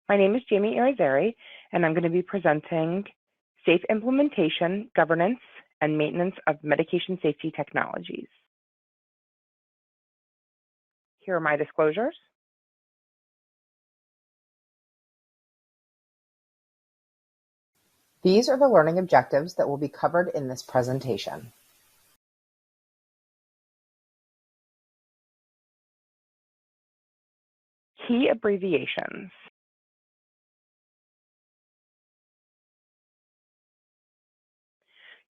My name is Jamie Irizarry, and I'm going to be presenting Safe Implementation, Governance, and Maintenance of Medication Safety Technologies. Here are my disclosures. These are the learning objectives that will be covered in this presentation. Key abbreviations.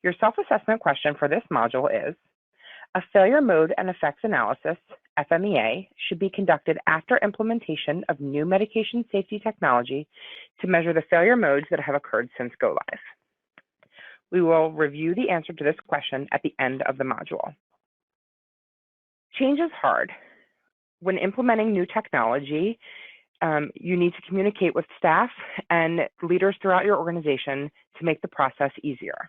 Your self-assessment question for this module is, a failure mode and effects analysis, FMEA, should be conducted after implementation of new medication safety technology to measure the failure modes that have occurred since go live. We will review the answer to this question at the end of the module. Change is hard. When implementing new technology, you need to communicate with staff and leaders throughout your organization to make the process easier.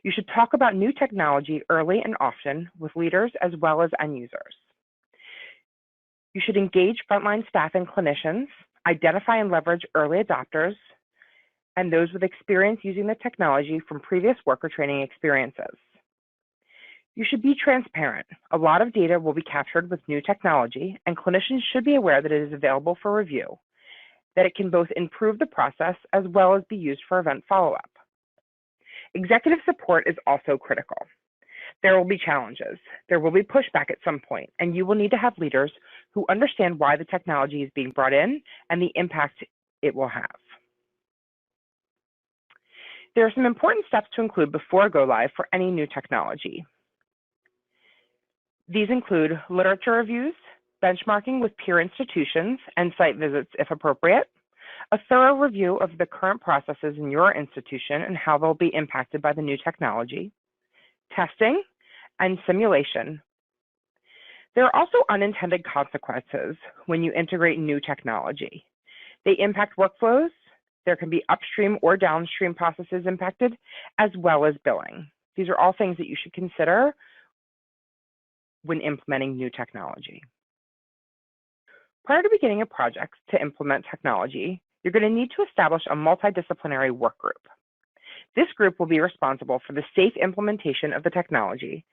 You should talk about new technology early and often with leaders as well as end users. You should engage frontline staff and clinicians, identify and leverage early adopters, and those with experience using the technology from previous worker training experiences. You should be transparent. A lot of data will be captured with new technology, and clinicians should be aware that it is available for review, that it can both improve the process as well as be used for event follow-up. Executive support is also critical. There will be challenges. There will be pushback at some point, and you will need to have leaders who understand why the technology is being brought in and the impact it will have. There are some important steps to include before go live for any new technology. These include literature reviews, benchmarking with peer institutions, and site visits if appropriate, a thorough review of the current processes in your institution and how they'll be impacted by the new technology, testing, and simulation. There are also unintended consequences when you integrate new technology. They impact workflows. There can be upstream or downstream processes impacted, as well as billing. These are all things that you should consider when implementing new technology. Prior to beginning a project to implement technology, you're going to need to establish a multidisciplinary work group. This group will be responsible for the safe implementation of the technology,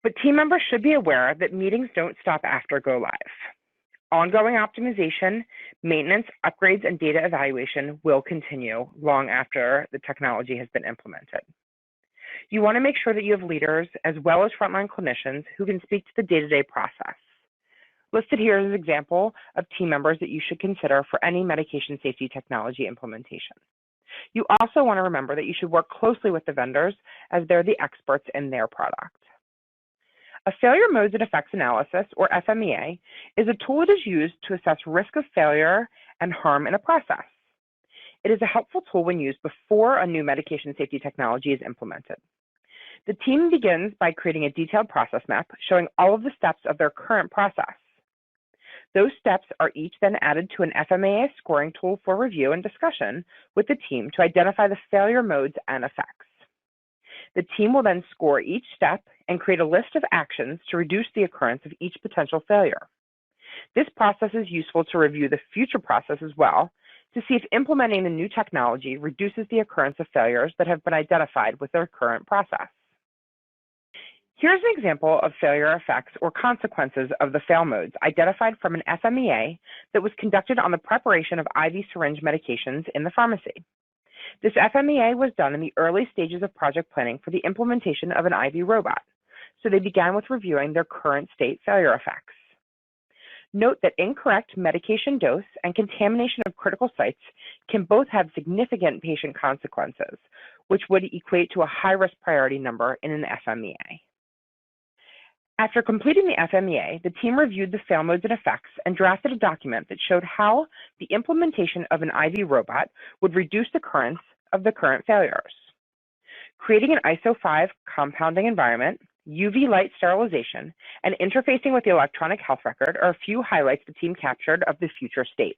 but team members should be aware that meetings don't stop after go live. Ongoing optimization, maintenance, upgrades, and data evaluation will continue long after the technology has been implemented. You want to make sure that you have leaders as well as frontline clinicians who can speak to the day-to-day process. Listed here is an example of team members that you should consider for any medication safety technology implementation. You also want to remember that you should work closely with the vendors as they're the experts in their product. A failure modes and effects analysis, or FMEA, is a tool that is used to assess risk of failure and harm in a process. It is a helpful tool when used before a new medication safety technology is implemented. The team begins by creating a detailed process map showing all of the steps of their current process. Those steps are each then added to an FMEA scoring tool for review and discussion with the team to identify the failure modes and effects. The team will then score each step and create a list of actions to reduce the occurrence of each potential failure. This process is useful to review the future process as well to see if implementing the new technology reduces the occurrence of failures that have been identified with their current process. Here's an example of failure effects or consequences of the fail modes identified from an FMEA that was conducted on the preparation of IV syringe medications in the pharmacy. This FMEA was done in the early stages of project planning for the implementation of an IV robot, so they began with reviewing their current state failure effects. Note that incorrect medication dose and contamination of critical sites can both have significant patient consequences, which would equate to a high-risk priority number in an FMEA. After completing the FMEA, the team reviewed the fail modes and effects and drafted a document that showed how the implementation of an IV robot would reduce the occurrence of the current failures. Creating an ISO 5 compounding environment, UV light sterilization, and interfacing with the electronic health record are a few highlights the team captured of the future state.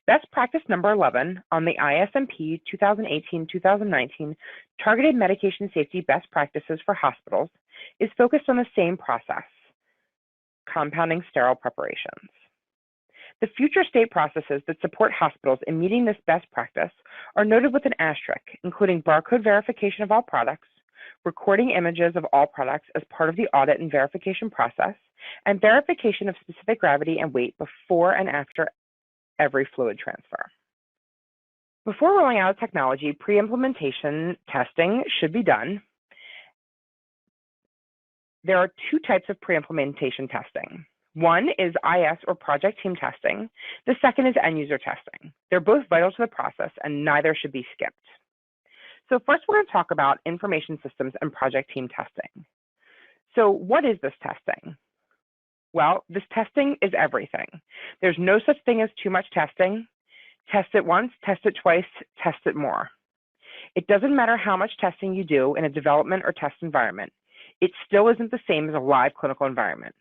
Best practice number 11 on the ISMP 2018-2019 Targeted Medication Safety Best Practices for Hospitals is focused on the same process, compounding sterile preparations. The future state processes that support hospitals in meeting this best practice are noted with an asterisk, including barcode verification of all products, recording images of all products as part of the audit and verification process, and verification of specific gravity and weight before and after every fluid transfer. Before rolling out a technology, pre-implementation testing should be done. There are two types of pre-implementation testing. One is IS or project team testing. The second is end user testing. They're both vital to the process and neither should be skipped. So first we're going to talk about information systems and project team testing. So what is this testing? Well, this testing is everything. There's no such thing as too much testing. Test it once, test it twice, test it more. It doesn't matter how much testing you do in a development or test environment. It still isn't the same as a live clinical environment,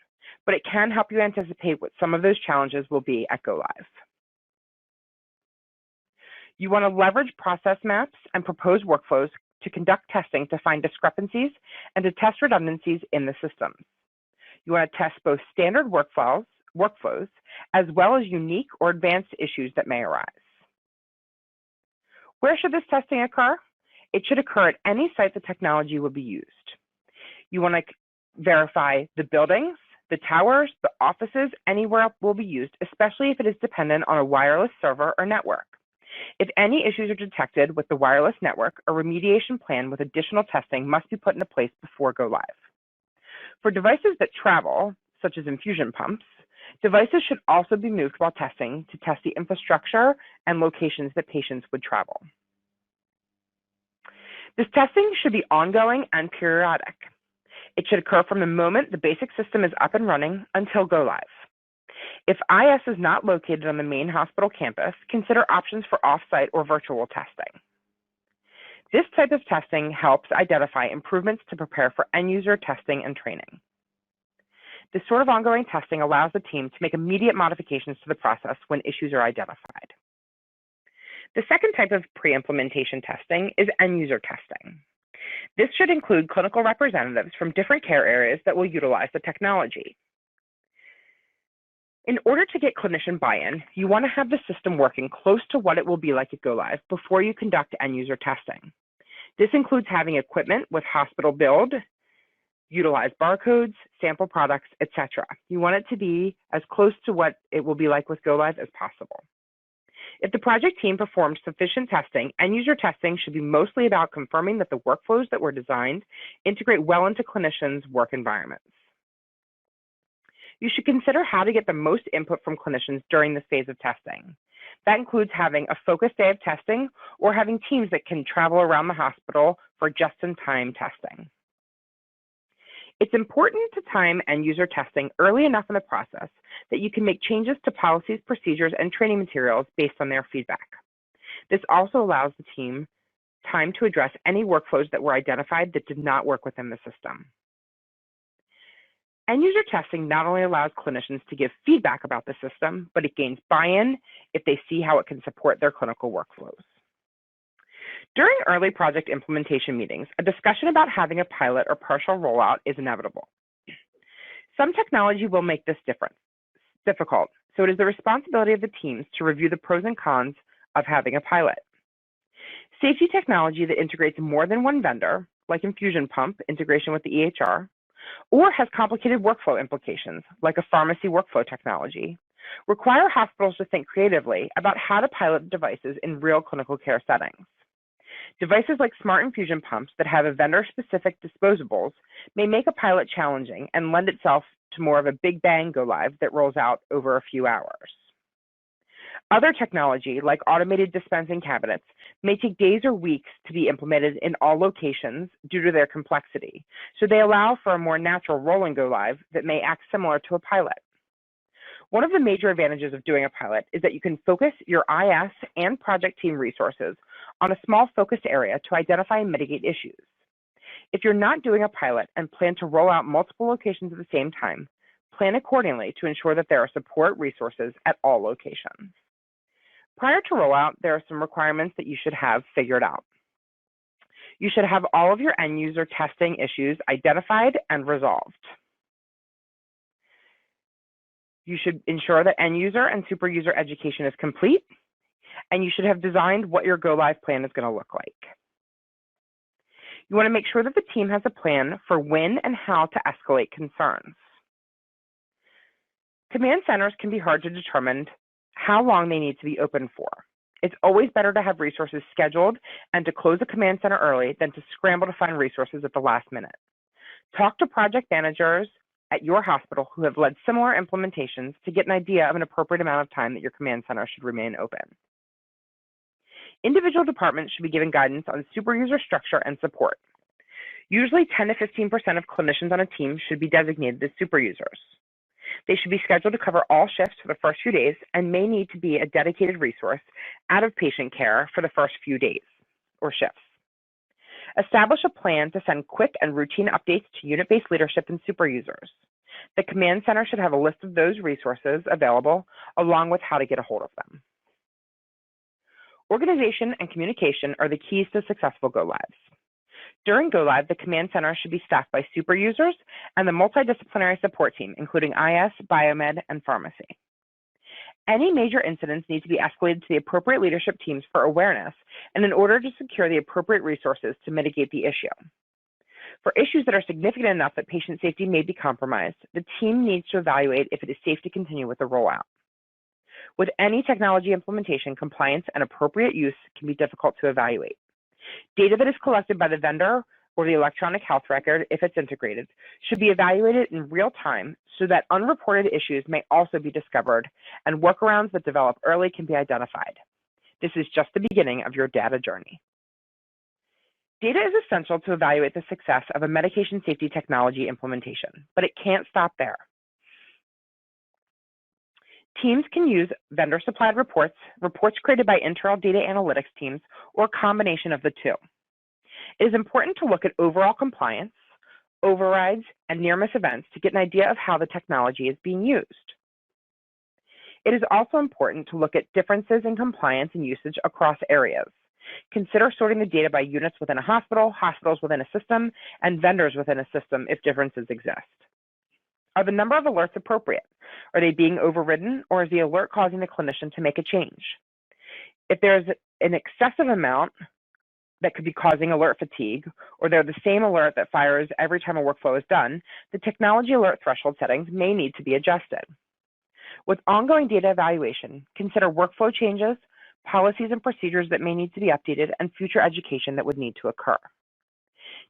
but it can help you anticipate what some of those challenges will be at go live. You want to leverage process maps and proposed workflows to conduct testing to find discrepancies and to test redundancies in the systems. You want to test both standard workflows as well as unique or advanced issues that may arise. Where should this testing occur? It should occur at any site the technology will be used. You want to verify the buildings, the towers, the offices, anywhere it will be used, especially if it is dependent on a wireless server or network. If any issues are detected with the wireless network, a remediation plan with additional testing must be put into place before go live. For devices that travel, such as infusion pumps, devices should also be moved while testing to test the infrastructure and locations that patients would travel. This testing should be ongoing and periodic. It should occur from the moment the basic system is up and running until go live. If IS is not located on the main hospital campus, consider options for off-site or virtual testing. This type of testing helps identify improvements to prepare for end-user testing and training. This sort of ongoing testing allows the team to make immediate modifications to the process when issues are identified. The second type of pre-implementation testing is end-user testing. This should include clinical representatives from different care areas that will utilize the technology. In order to get clinician buy-in, you want to have the system working close to what it will be like at go live before you conduct end-user testing. This includes having equipment with hospital build, utilize barcodes, sample products, etc. You want it to be as close to what it will be like with go live as possible. If the project team performs sufficient testing, end-user testing should be mostly about confirming that the workflows that were designed integrate well into clinicians' work environments. You should consider how to get the most input from clinicians during this phase of testing. That includes having a focused day of testing or having teams that can travel around the hospital for just-in-time testing. It's important to time end-user testing early enough in the process that you can make changes to policies, procedures, and training materials based on their feedback. This also allows the team time to address any workflows that were identified that did not work within the system. End-user testing not only allows clinicians to give feedback about the system, but it gains buy-in if they see how it can support their clinical workflows. During early project implementation meetings, a discussion about having a pilot or partial rollout is inevitable. Some technology will make this difficult, so it is the responsibility of the teams to review the pros and cons of having a pilot. Safety technology that integrates more than one vendor, like infusion pump integration with the EHR, or has complicated workflow implications, like a pharmacy workflow technology, require hospitals to think creatively about how to pilot devices in real clinical care settings. Devices like smart infusion pumps that have a vendor-specific disposables may make a pilot challenging and lend itself to more of a big bang go live that rolls out over a few hours. Other technology, like automated dispensing cabinets, may take days or weeks to be implemented in all locations due to their complexity, so they allow for a more natural roll and go live that may act similar to a pilot. One of the major advantages of doing a pilot is that you can focus your IS and project team resources on a small focused area to identify and mitigate issues. If you're not doing a pilot and plan to roll out multiple locations at the same time, plan accordingly to ensure that there are support resources at all locations. Prior to rollout, there are some requirements that you should have figured out. You should have all of your end user testing issues identified and resolved. You should ensure that end user and super user education is complete, and you should have designed what your go live plan is going to look like. You want to make sure that the team has a plan for when and how to escalate concerns. Command centers can be hard to determine how long they need to be open for. It's always better to have resources scheduled and to close a command center early than to scramble to find resources at the last minute. Talk to project managers at your hospital who have led similar implementations to get an idea of an appropriate amount of time that your command center should remain open. Individual departments should be given guidance on super user structure and support. Usually 10 to 15% of clinicians on a team should be designated as super users. They should be scheduled to cover all shifts for the first few days and may need to be a dedicated resource out of patient care for the first few days or shifts. Establish a plan to send quick and routine updates to unit-based leadership and super users. The command center should have a list of those resources available along with how to get a hold of them. Organization and communication are the keys to successful go-lives. During go-live, the command center should be staffed by super users and the multidisciplinary support team, including IS, biomed, and pharmacy. Any major incidents need to be escalated to the appropriate leadership teams for awareness and in order to secure the appropriate resources to mitigate the issue. For issues that are significant enough that patient safety may be compromised, the team needs to evaluate if it is safe to continue with the rollout. With any technology implementation, compliance and appropriate use can be difficult to evaluate. Data that is collected by the vendor or the electronic health record, if it's integrated, should be evaluated in real time so that unreported issues may also be discovered and workarounds that develop early can be identified. This is just the beginning of your data journey. Data is essential to evaluate the success of a medication safety technology implementation, but it can't stop there. Teams can use vendor-supplied reports, reports created by internal data analytics teams, or a combination of the two. It is important to look at overall compliance, overrides, and near-miss events to get an idea of how the technology is being used. It is also important to look at differences in compliance and usage across areas. Consider sorting the data by units within a hospital, hospitals within a system, and vendors within a system if differences exist. Are the number of alerts appropriate? Are they being overridden, or is the alert causing the clinician to make a change? If there's an excessive amount that could be causing alert fatigue, or they're the same alert that fires every time a workflow is done, the technology alert threshold settings may need to be adjusted. With ongoing data evaluation, consider workflow changes, policies and procedures that may need to be updated, and future education that would need to occur.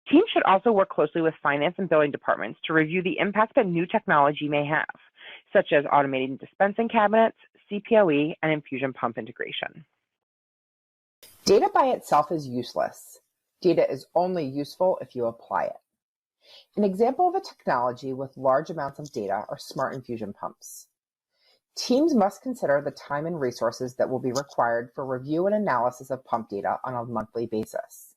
Teams should also work closely with finance and billing departments to review the impact that new technology may have, such as automating dispensing cabinets, CPOE, and infusion pump integration. Data by itself is useless. Data is only useful if you apply it. An example of a technology with large amounts of data are smart infusion pumps. Teams must consider the time and resources that will be required for review and analysis of pump data on a monthly basis.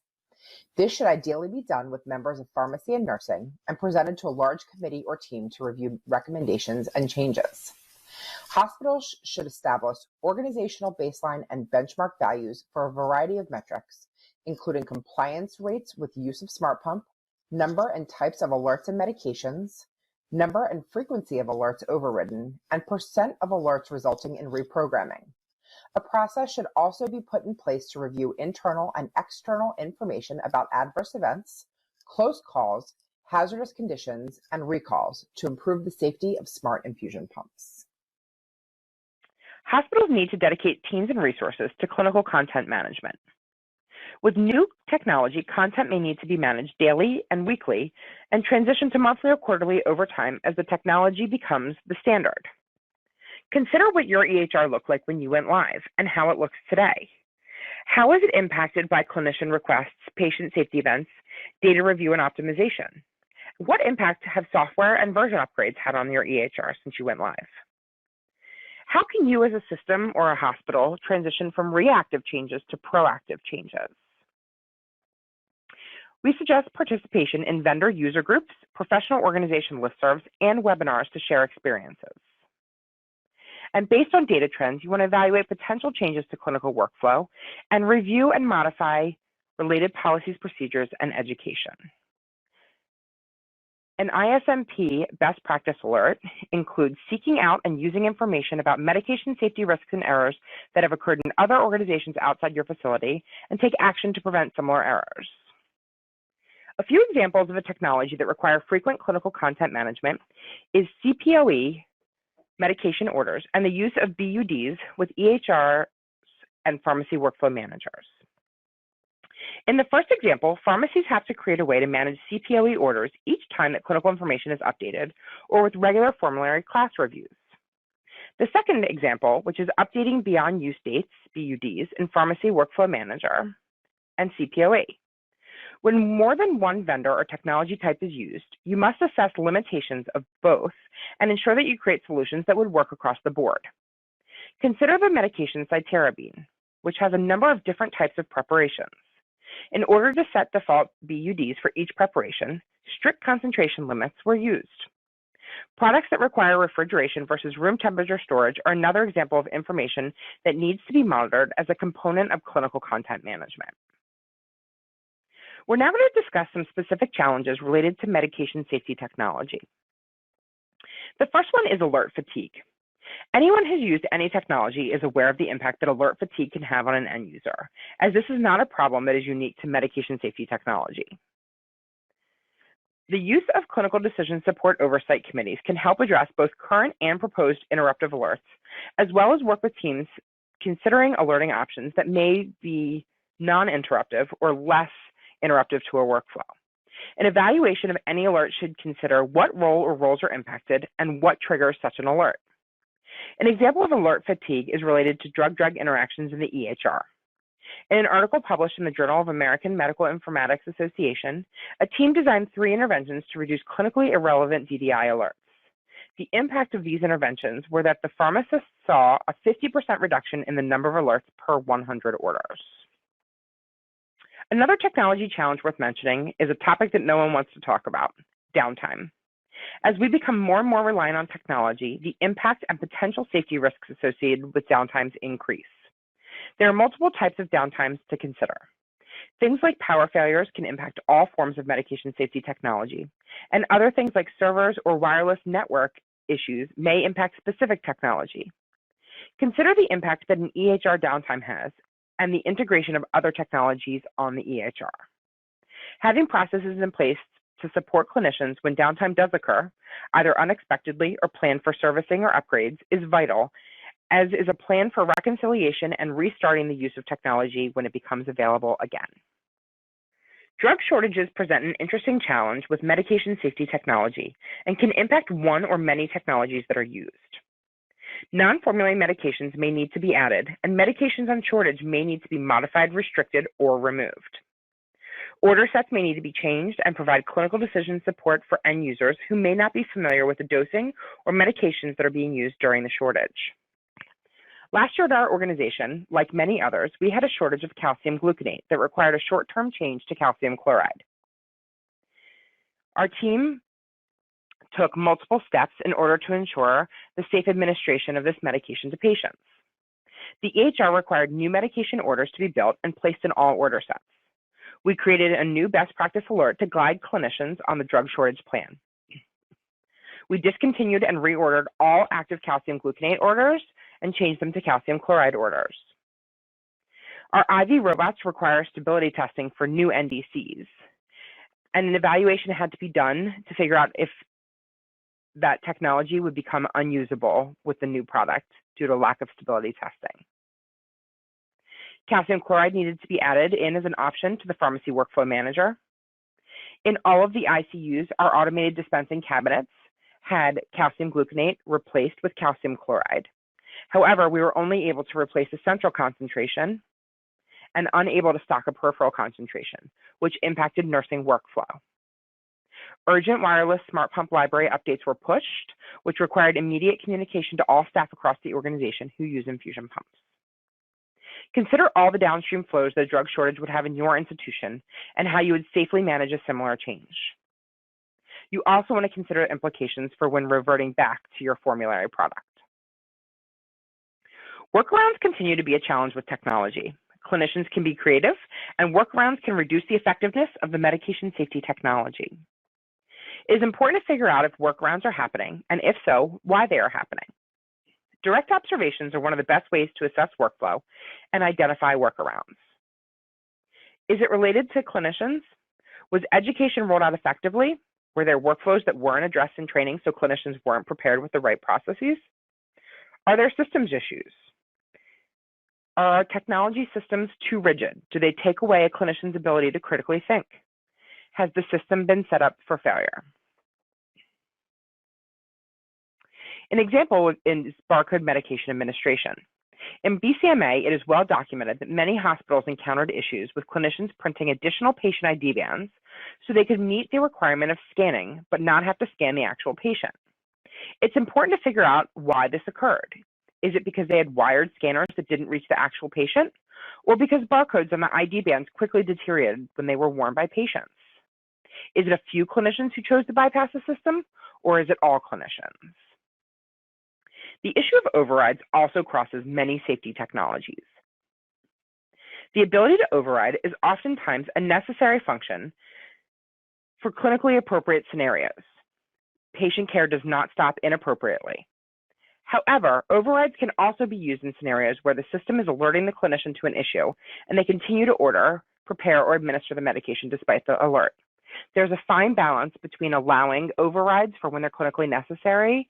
This should ideally be done with members of pharmacy and nursing and presented to a large committee or team to review recommendations and changes. Hospitals should establish organizational baseline and benchmark values for a variety of metrics, including compliance rates with use of smart pump, number and types of alerts and medications, number and frequency of alerts overridden, and percent of alerts resulting in reprogramming. A process should also be put in place to review internal and external information about adverse events, close calls, hazardous conditions, and recalls to improve the safety of smart infusion pumps. Hospitals need to dedicate teams and resources to clinical content management. With new technology, content may need to be managed daily and weekly and transition to monthly or quarterly over time as the technology becomes the standard. Consider what your EHR looked like when you went live and how it looks today. How is it impacted by clinician requests, patient safety events, data review and optimization? What impact have software and version upgrades had on your EHR since you went live? How can you as a system or a hospital transition from reactive changes to proactive changes? We suggest participation in vendor user groups, professional organization listservs, and webinars to share experiences. And based on data trends, you want to evaluate potential changes to clinical workflow and review and modify related policies, procedures, and education. An ISMP best practice alert includes seeking out and using information about medication safety risks and errors that have occurred in other organizations outside your facility and take action to prevent similar errors. A few examples of a technology that require frequent clinical content management is CPOE medication orders and the use of BUDs with EHRs and pharmacy workflow managers. In the first example, pharmacies have to create a way to manage CPOE orders each time that clinical information is updated or with regular formulary class reviews. The second example, which is updating beyond use dates, BUDs, in Pharmacy Workflow Manager and CPOE. When more than one vendor or technology type is used, you must assess limitations of both and ensure that you create solutions that would work across the board. Consider the medication cytarabine, which has a number of different types of preparations. In order to set default BUDs for each preparation, strict concentration limits were used. Products that require refrigeration versus room temperature storage are another example of information that needs to be monitored as a component of clinical content management. We're now going to discuss some specific challenges related to medication safety technology. The first one is alert fatigue. Anyone who's used any technology is aware of the impact that alert fatigue can have on an end user, as this is not a problem that is unique to medication safety technology. The use of clinical decision support oversight committees can help address both current and proposed interruptive alerts, as well as work with teams considering alerting options that may be non-interruptive or less interruptive to a workflow. An evaluation of any alert should consider what role or roles are impacted and what triggers such an alert. An example of alert fatigue is related to drug-drug interactions in the EHR. In an article published in the Journal of American Medical Informatics Association, a team designed 3 interventions to reduce clinically irrelevant DDI alerts. The impact of these interventions were that the pharmacist saw a 50% reduction in the number of alerts per 100 orders. Another technology challenge worth mentioning is a topic that no one wants to talk about: downtime. As we become more and more reliant on technology, the impact and potential safety risks associated with downtimes increase. There are multiple types of downtimes to consider. Things like power failures can impact all forms of medication safety technology, and other things like servers or wireless network issues may impact specific technology. Consider the impact that an EHR downtime has and the integration of other technologies on the EHR. Having processes in place to support clinicians when downtime does occur, either unexpectedly or planned for servicing or upgrades, is vital, as is a plan for reconciliation and restarting the use of technology when it becomes available again. Drug shortages present an interesting challenge with medication safety technology and can impact one or many technologies that are used. Non-formulary medications may need to be added, and medications on shortage may need to be modified, restricted, or removed. Order sets may need to be changed and provide clinical decision support for end users who may not be familiar with the dosing or medications that are being used during the shortage. Last year at our organization, like many others, we had a shortage of calcium gluconate that required a short-term change to calcium chloride. Our team took multiple steps in order to ensure the safe administration of this medication to patients. The EHR required new medication orders to be built and placed in all order sets. We created a new best practice alert to guide clinicians on the drug shortage plan. We discontinued and reordered all active calcium gluconate orders and changed them to calcium chloride orders. Our IV robots require stability testing for new NDCs, and an evaluation had to be done to figure out if that technology would become unusable with the new product due to lack of stability testing. Calcium chloride needed to be added in as an option to the Pharmacy Workflow Manager. In all of the ICUs, our automated dispensing cabinets had calcium gluconate replaced with calcium chloride. However, we were only able to replace the central concentration and unable to stock a peripheral concentration, which impacted nursing workflow. Urgent wireless smart pump library updates were pushed, which required immediate communication to all staff across the organization who use infusion pumps. Consider all the downstream flows that a drug shortage would have in your institution and how you would safely manage a similar change. You also want to consider implications for when reverting back to your formulary product. Workarounds continue to be a challenge with technology. Clinicians can be creative, and workarounds can reduce the effectiveness of the medication safety technology. It is important to figure out if workarounds are happening, and if so, why they are happening. Direct observations are one of the best ways to assess workflow and identify workarounds. Is it related to clinicians? Was education rolled out effectively? Were there workflows that weren't addressed in training so clinicians weren't prepared with the right processes? Are there systems issues? Are our technology systems too rigid? Do they take away a clinician's ability to critically think? Has the system been set up for failure? An example is barcode medication administration. In BCMA, it is well documented that many hospitals encountered issues with clinicians printing additional patient ID bands so they could meet the requirement of scanning but not have to scan the actual patient. It's important to figure out why this occurred. Is it because they had wired scanners that didn't reach the actual patient, or because barcodes on the ID bands quickly deteriorated when they were worn by patients? Is it a few clinicians who chose to bypass the system, or is it all clinicians? The issue of overrides also crosses many safety technologies. The ability to override is oftentimes a necessary function for clinically appropriate scenarios. Patient care does not stop inappropriately. However, overrides can also be used in scenarios where the system is alerting the clinician to an issue and they continue to order, prepare, or administer the medication despite the alert. There's a fine balance between allowing overrides for when they're clinically necessary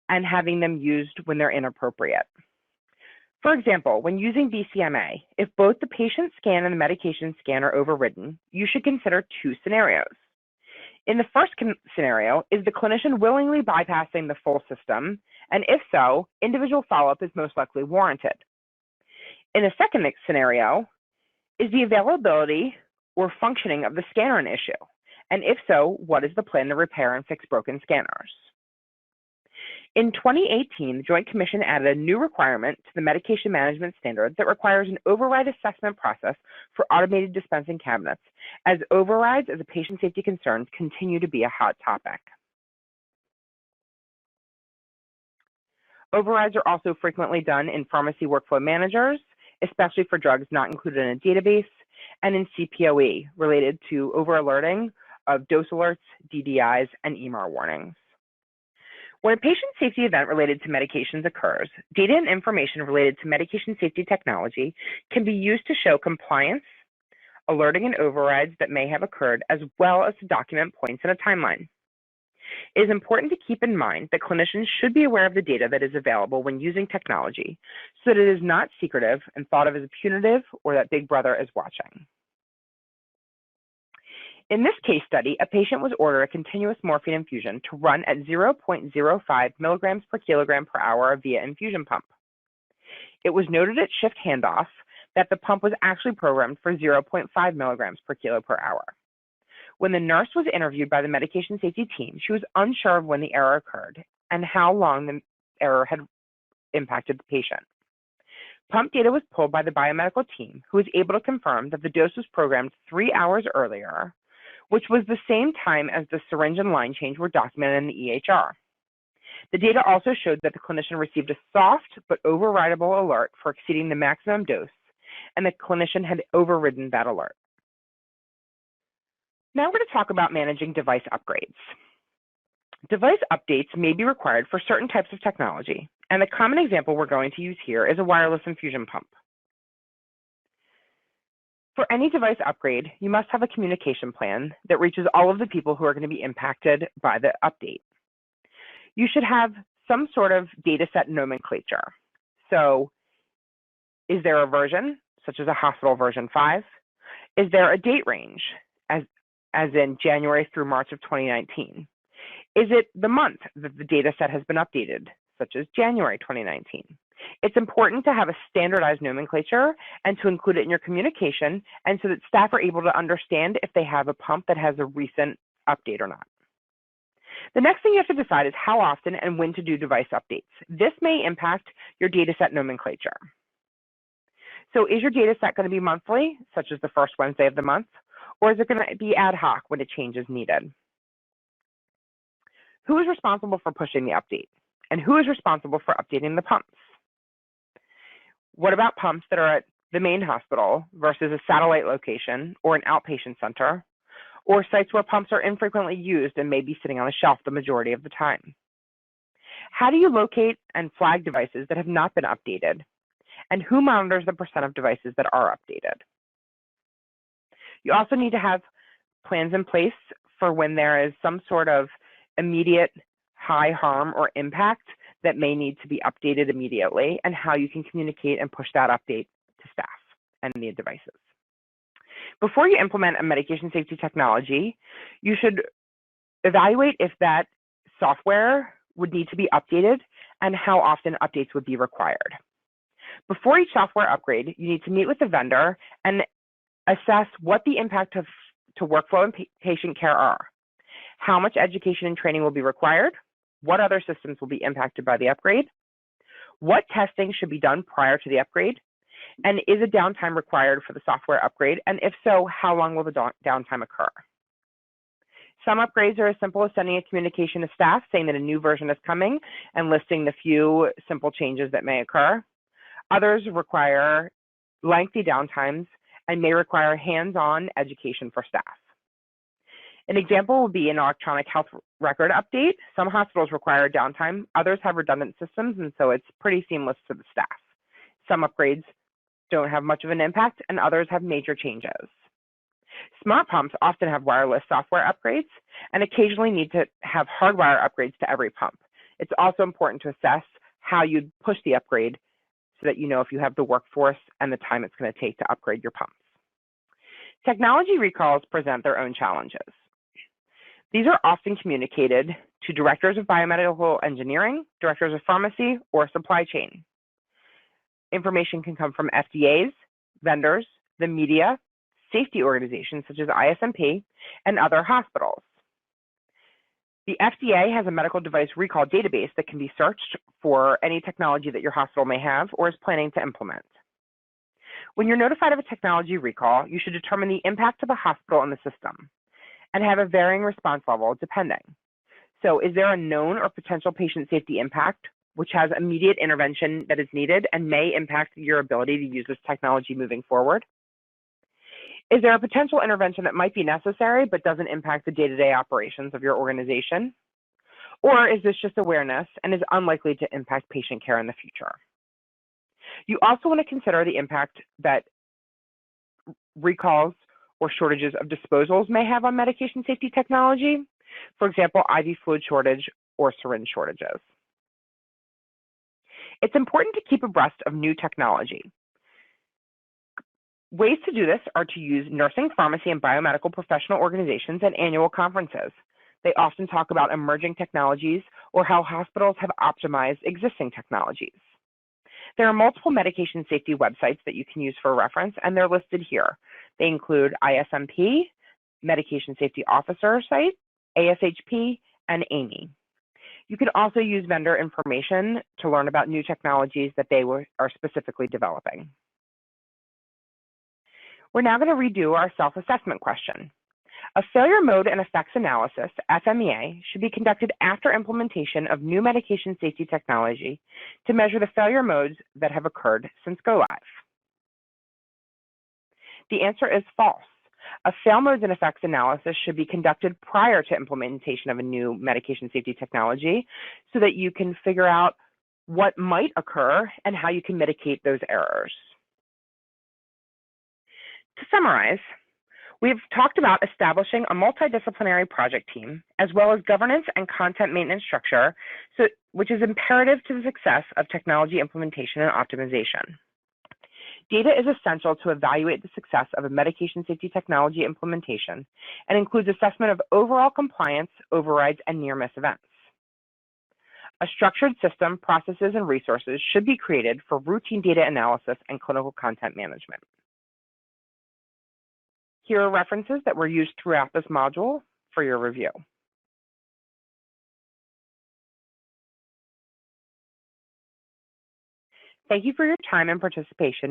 and having them used when they're inappropriate. For example, when using BCMA, if both the patient scan and the medication scan are overridden, you should consider two scenarios. In the first scenario, is the clinician willingly bypassing the full system? And if so, individual follow-up is most likely warranted. In the second scenario, is the availability or functioning of the scanner an issue? And if so, what is the plan to repair and fix broken scanners? In 2018, the Joint Commission added a new requirement to the medication management standard that requires an override assessment process for automated dispensing cabinets, as overrides as a patient safety concern continue to be a hot topic. Overrides are also frequently done in pharmacy workflow managers, especially for drugs not included in a database, and in CPOE, related to over-alerting of dose alerts, DDIs, and EMAR warnings. When a patient safety event related to medications occurs, data and information related to medication safety technology can be used to show compliance, alerting and overrides that may have occurred, as well as to document points in a timeline. It is important to keep in mind that clinicians should be aware of the data that is available when using technology, so that it is not secretive and thought of as punitive or that Big Brother is watching. In this case study, a patient was ordered a continuous morphine infusion to run at 0.05 milligrams per kilogram per hour via infusion pump. It was noted at shift handoff that the pump was actually programmed for 0.5 milligrams per kilo per hour. When the nurse was interviewed by the medication safety team, she was unsure of when the error occurred and how long the error had impacted the patient. Pump data was pulled by the biomedical team, who was able to confirm that the dose was programmed 3 hours earlier, which was the same time as the syringe and line change were documented in the EHR. The data also showed that the clinician received a soft but overridable alert for exceeding the maximum dose, and the clinician had overridden that alert. Now we're going to talk about managing device upgrades. Device updates may be required for certain types of technology, and the common example we're going to use here is a wireless infusion pump. For any device upgrade, you must have a communication plan that reaches all of the people who are going to be impacted by the update. You should have some sort of data set nomenclature. So, is there a version, such as a hospital version 5? Is there a date range, as in January through March of 2019? Is it the month that the data set has been updated, such as January 2019? It's important to have a standardized nomenclature and to include it in your communication, and so that staff are able to understand if they have a pump that has a recent update or not. The next thing you have to decide is how often and when to do device updates. This may impact your data set nomenclature. So is your data set going to be monthly, such as the first Wednesday of the month, or is it going to be ad hoc when a change is needed? Who is responsible for pushing the update? And who is responsible for updating the pumps? What about pumps that are at the main hospital versus a satellite location or an outpatient center, or sites where pumps are infrequently used and may be sitting on a shelf the majority of the time. How do you locate and flag devices that have not been updated? And who monitors the percent of devices that are updated? You also need to have plans in place for when there is some sort of immediate high harm or impact that may need to be updated immediately, and how you can communicate and push that update to staff and the devices. Before you implement a medication safety technology, you should evaluate if that software would need to be updated and how often updates would be required. Before each software upgrade, you need to meet with the vendor and assess what the impact to workflow and patient care are, how much education and training will be required, what other systems will be impacted by the upgrade, what testing should be done prior to the upgrade, and is a downtime required for the software upgrade, and if so, how long will the downtime occur? Some upgrades are as simple as sending a communication to staff saying that a new version is coming and listing the few simple changes that may occur. Others require lengthy downtimes and may require hands-on education for staff. An example would be an electronic health record update. Some hospitals require downtime, others have redundant systems, and so it's pretty seamless to the staff. Some upgrades don't have much of an impact, and others have major changes. Smart pumps often have wireless software upgrades and occasionally need to have hardwire upgrades to every pump. It's also important to assess how you'd push the upgrade so that you know if you have the workforce and the time it's going to take to upgrade your pumps. Technology recalls present their own challenges. These are often communicated to directors of biomedical engineering, directors of pharmacy, or supply chain. Information can come from FDAs, vendors, the media, safety organizations such as ISMP, and other hospitals. The FDA has a medical device recall database that can be searched for any technology that your hospital may have or is planning to implement. When you're notified of a technology recall, you should determine the impact to the hospital and the system and have a varying response level depending. So is there a known or potential patient safety impact which has immediate intervention that is needed and may impact your ability to use this technology moving forward? Is there a potential intervention that might be necessary but doesn't impact the day-to-day operations of your organization? Or is this just awareness and is unlikely to impact patient care in the future? You also want to consider the impact that recalls or shortages of disposals may have on medication safety technology, for example, IV fluid shortage or syringe shortages. It's important to keep abreast of new technology. Ways to do this are to use nursing, pharmacy, and biomedical professional organizations at annual conferences. They often talk about emerging technologies or how hospitals have optimized existing technologies. There are multiple medication safety websites that you can use for reference, and they're listed here. They include ISMP, Medication Safety Officer site, ASHP, and AAMI. You can also use vendor information to learn about new technologies that they are specifically developing. We're now going to redo our self-assessment question. A failure mode and effects analysis, FMEA, should be conducted after implementation of new medication safety technology to measure the failure modes that have occurred since go live. The answer is false. A fail modes and effects analysis should be conducted prior to implementation of a new medication safety technology so that you can figure out what might occur and how you can mitigate those errors. To summarize, we've talked about establishing a multidisciplinary project team, as well as governance and content maintenance structure, which is imperative to the success of technology implementation and optimization. Data is essential to evaluate the success of a medication safety technology implementation and includes assessment of overall compliance, overrides, and near-miss events. A structured system, processes, and resources should be created for routine data analysis and clinical content management. Here are references that were used throughout this module for your review. Thank you for your time and participation.